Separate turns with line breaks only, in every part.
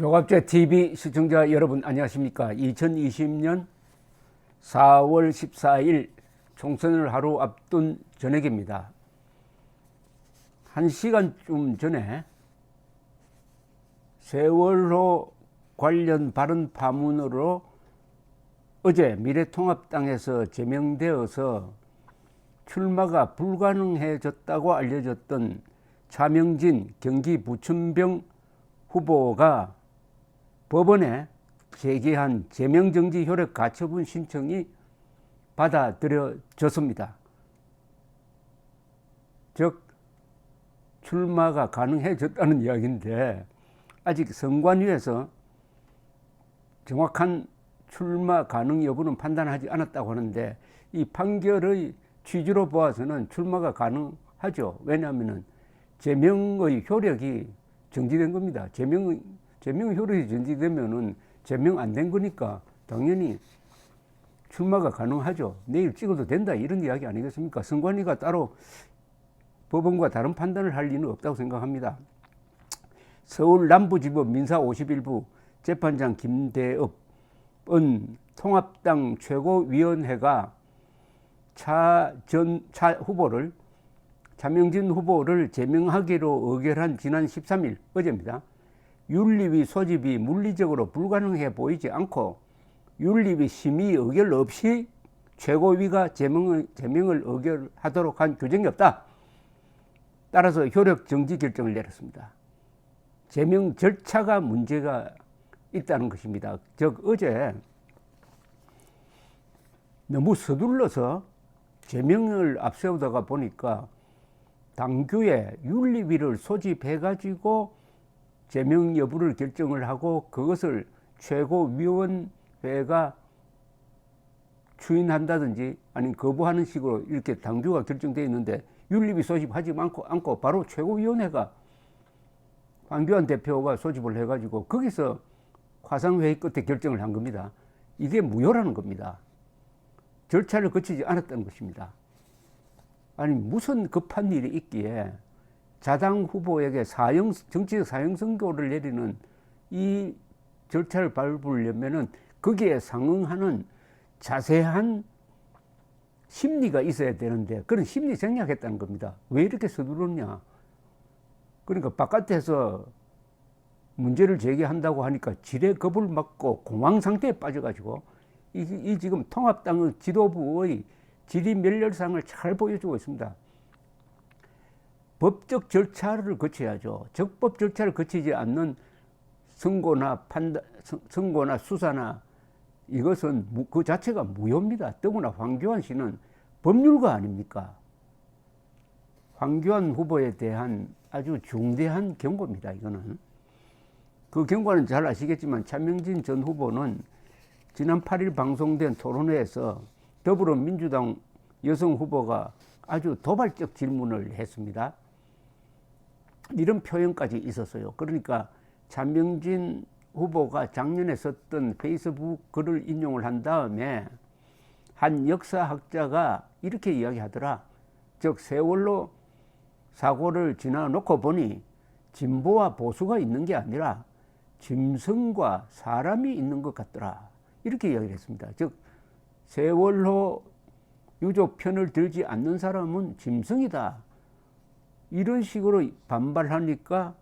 조갑제 TV 시청자 여러분 안녕하십니까? 2020년 4월 14일 총선을 하루 앞둔 저녁입니다. 1시간쯤 전에 세월호 관련 발언 파문으로 어제 미래통합당에서 제명되어서 출마가 불가능해졌다고 알려졌던 차명진 경기부천병 후보가 법원에 제기한 제명정지 효력 가처분 신청이 받아들여졌습니다. 즉 출마가 가능해졌다는 이야기인데 아직 선관위에서 정확한 출마 가능 여부는 판단하지 않았다고 하는데 이 판결의 취지로 보아서는 출마가 가능하죠. 왜냐하면 제명의 효력이 정지된 겁니다. 제명 효력이 정지되면은 제명 안 된 거니까 당연히 출마가 가능하죠. 내일 찍어도 된다 이런 이야기 아니겠습니까? 선관위가 따로 법원과 다른 판단을 할 리는 없다고 생각합니다. 서울 남부지법 민사 51부 재판장 김대업은 통합당 최고위원회가 차명진 후보를 제명하기로 의결한 지난 13일 어제입니다. 윤리위 소집이 물리적으로 불가능해 보이지 않고 윤리위 심의 의결 없이 최고위가 제명을 의결하도록 한 규정이 없다. 따라서 효력 정지 결정을 내렸습니다. 제명 절차가 문제가 있다는 것입니다. 즉 어제 너무 서둘러서 제명을 앞세우다가 보니까 당규에 윤리위를 소집해가지고 제명 여부를 결정을 하고 그것을 최고위원회가 추인한다든지 아니면 거부하는 식으로 이렇게 당규가 결정되어 있는데 윤리위 소집하지 않고 바로 최고위원회가 황교안 대표가 소집을 해가지고 거기서 화상회의 끝에 결정을 한 겁니다. 이게 무효라는 겁니다. 절차를 거치지 않았다는 것입니다. 아니 무슨 급한 일이 있기에 자당 후보에게 정치적 사형 선고를 내리는 이 절차를 밟으려면은 거기에 상응하는 자세한 심리가 있어야 되는데 그런 심리 생략했다는 겁니다. 왜 이렇게 서두르냐? 그러니까 바깥에서 문제를 제기한다고 하니까 지레 겁을 먹고 공황 상태에 빠져가지고 이 지금 통합당의 지도부의 지리멸렬상을 잘 보여주고 있습니다. 법적 절차를 거쳐야죠. 적법 절차를 거치지 않는 선고나 수사나 이것은 그 자체가 무효입니다. 더구나 황교안 씨는 법률가 아닙니까? 황교안 후보에 대한 아주 중대한 경고입니다. 이거는. 그 경고는 잘 아시겠지만 차명진 전 후보는 지난 8일 방송된 토론회에서 더불어민주당 여성 후보가 아주 도발적 질문을 했습니다. 이런 표현까지 있었어요. 그러니까 차명진 후보가 작년에 썼던 페이스북 글을 인용을 한 다음에 한 역사학자가 이렇게 이야기하더라. 즉 세월호 사고를 지나놓고 보니 진보와 보수가 있는 게 아니라 짐승과 사람이 있는 것 같더라. 이렇게 이야기를 했습니다. 즉 세월호 유족 편을 들지 않는 사람은 짐승이다. 이런 식으로 반발하니까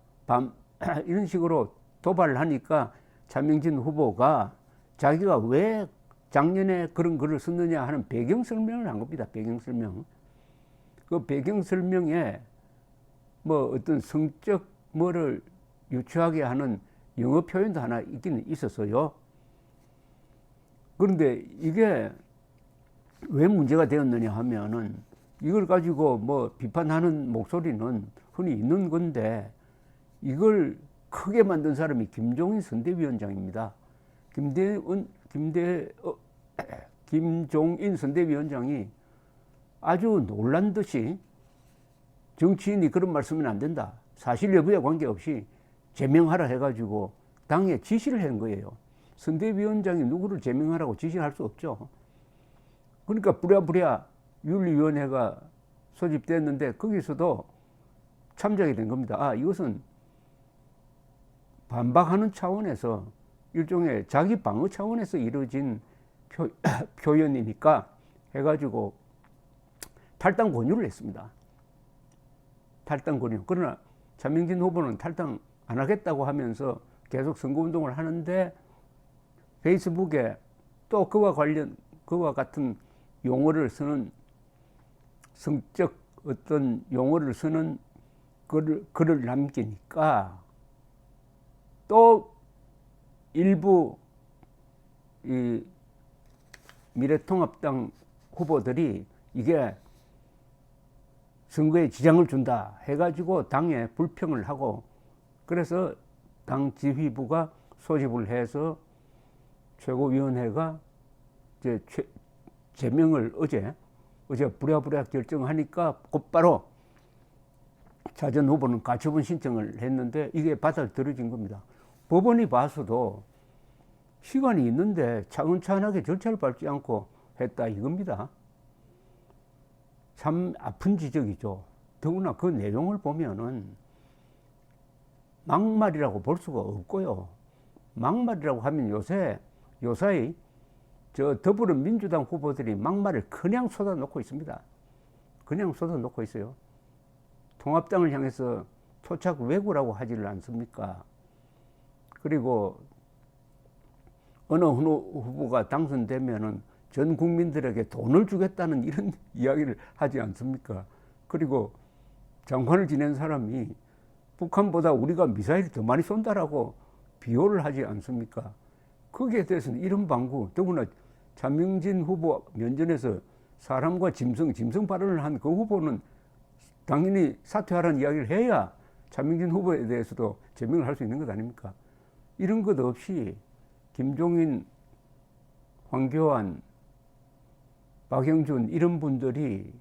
이런 식으로 도발을 하니까 차명진 후보가 자기가 왜 작년에 그런 글을 썼느냐 하는 배경 설명을 한 겁니다. 배경 설명. 그 배경 설명에 뭐 어떤 성적 뭐를 유추하게 하는 영어 표현도 하나 있기는 있었어요. 그런데 이게 왜 문제가 되었느냐 하면은 이걸 가지고 뭐 비판하는 목소리는 흔히 있는 건데 이걸 크게 만든 사람이 김종인 선대위원장입니다. 김종인 선대위원장이 아주 놀란 듯이 정치인이 그런 말씀은 안 된다. 사실 여부에 관계없이 제명하라 해가지고 당에 지시를 한 거예요. 선대위원장이 누구를 제명하라고 지시를 할 수 없죠. 그러니까 부랴부랴 윤리위원회가 소집됐는데 거기서도 참작이 된 겁니다. 이것은 반박하는 차원에서 일종의 자기 방어 차원에서 이루어진 표현이니까 해가지고 탈당 권유를 했습니다. 탈당 권유. 그러나 차명진 후보는 탈당 안 하겠다고 하면서 계속 선거운동을 하는데 페이스북에 또 그와 같은 용어를 쓰는 성적 어떤 용어를 쓰는 글을 남기니까 또 일부 이 미래통합당 후보들이 이게 선거에 지장을 준다 해가지고 당에 불평을 하고, 그래서 당 지휘부가 소집을 해서 최고위원회가 이제 제명을 어제 부랴부랴 결정하니까 곧바로 차 전 후보는 가처분 신청을 했는데 이게 받아들여진 겁니다. 법원이 봐서도 시간이 있는데 차근차근하게 절차를 밟지 않고 했다 이겁니다. 참 아픈 지적이죠. 더구나 그 내용을 보면은 막말이라고 볼 수가 없고요. 막말이라고 하면 요사이 저 더불어민주당 후보들이 막말을 그냥 쏟아놓고 있습니다. 그냥 쏟아놓고 있어요. 통합당을 향해서 토착 왜구라고 하지를 않습니까? 그리고 어느 후보가 당선되면은 전 국민들에게 돈을 주겠다는 이런 이야기를 하지 않습니까? 그리고 장관을 지낸 사람이 북한보다 우리가 미사일을 더 많이 쏜다라고 비호를 하지 않습니까? 거기에 대해서는 이런 방구, 더구나 차명진 후보 면전에서 사람과 짐승 발언을 한 그 후보는 당연히 사퇴하라는 이야기를 해야 차명진 후보에 대해서도 제명을 할 수 있는 것 아닙니까? 이런 것 없이 김종인, 황교안, 박영준 이런 분들이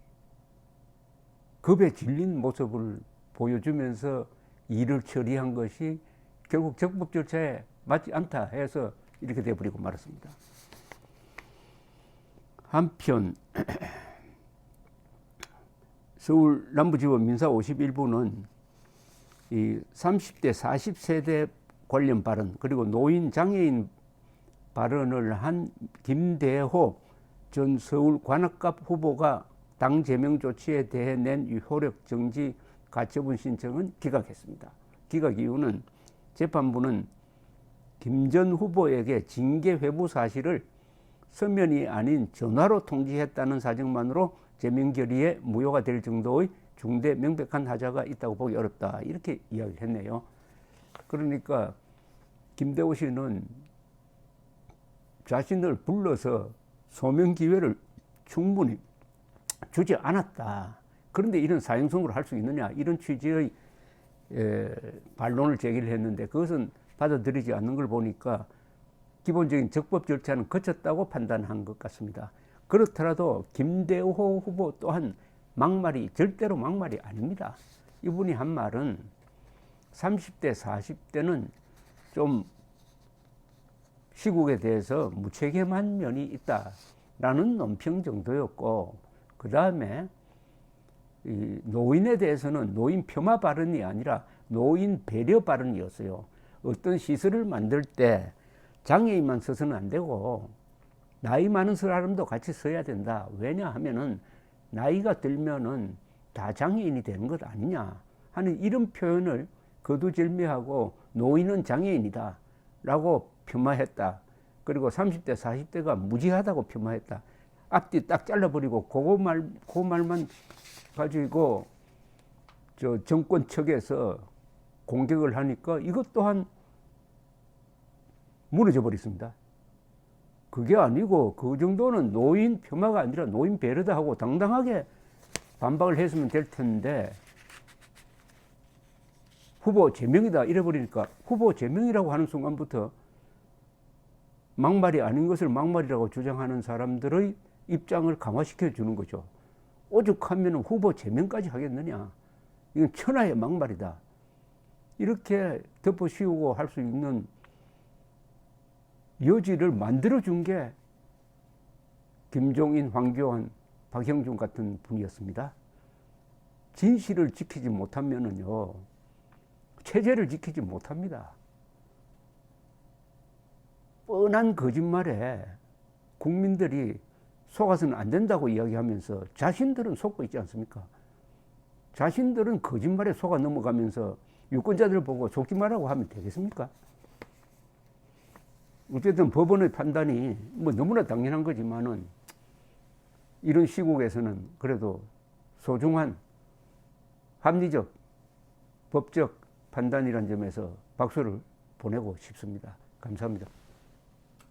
겁에 질린 모습을 보여주면서 일을 처리한 것이 결국 적법 절차에 맞지 않다 해서 이렇게 돼버리고 말았습니다. 한편 서울 남부지법 민사 51부는 이 30대 40세대 관련 발언 그리고 노인 장애인 발언을 한 김대호 전 서울 관악갑 후보가 당 제명 조치에 대해 낸 효력 정지 가처분 신청은 기각했습니다. 기각 이유는 재판부는 김 전 후보에게 징계 회부 사실을 서면이 아닌 전화로 통지했다는 사정만으로 제명 결의에 무효가 될 정도의 중대 명백한 하자가 있다고 보기 어렵다 이렇게 이야기를 했네요. 그러니까 김대호 씨는 자신을 불러서 소명 기회를 충분히 주지 않았다. 그런데 이런 사형선고를 할 수 있느냐 이런 취지의 반론을 제기를 했는데 그것은 받아들이지 않는 걸 보니까 기본적인 적법 절차는 거쳤다고 판단한 것 같습니다. 그렇더라도 김대호 후보 또한 절대로 막말이 아닙니다. 이분이 한 말은 30대 40대는 좀 시국에 대해서 무책임한 면이 있다라는 논평 정도였고, 그 다음에 노인에 대해서는 노인 폄하 발언이 아니라 노인 배려 발언이었어요. 어떤 시설을 만들 때 장애인만 써서는 안 되고 나이 많은 사람도 같이 써야 된다. 왜냐하면은 나이가 들면은 다 장애인이 되는 것 아니냐 하는 이런 표현을 거두절미하고 노인은 장애인이다 라고 폄하했다. 그리고 30대 40대가 무지하다고 폄하했다. 앞뒤 딱 잘라버리고 그 말만 가지고 저 정권 측에서 공격을 하니까 이것 또한 무너져 버렸습니다. 그게 아니고 그 정도는 노인 폄하가 아니라 노인 배려다 하고 당당하게 반박을 했으면 될 텐데 후보 제명이다 이래버리니까 후보 제명이라고 하는 순간부터 막말이 아닌 것을 막말이라고 주장하는 사람들의 입장을 강화시켜 주는 거죠. 오죽하면 후보 제명까지 하겠느냐. 이건 천하의 막말이다. 이렇게 덮어씌우고 할 수 있는 여지를 만들어준 게 김종인, 황교안, 박형준 같은 분이었습니다. 진실을 지키지 못하면은요, 체제를 지키지 못합니다. 뻔한 거짓말에 국민들이 속아서는 안 된다고 이야기하면서 자신들은 속고 있지 않습니까? 자신들은 거짓말에 속아 넘어가면서 유권자들 보고 속지 말라고 하면 되겠습니까? 어쨌든 법원의 판단이 뭐 너무나 당연한 거지만은 이런 시국에서는 그래도 소중한 합리적, 법적 판단이라는 점에서 박수를 보내고 싶습니다. 감사합니다.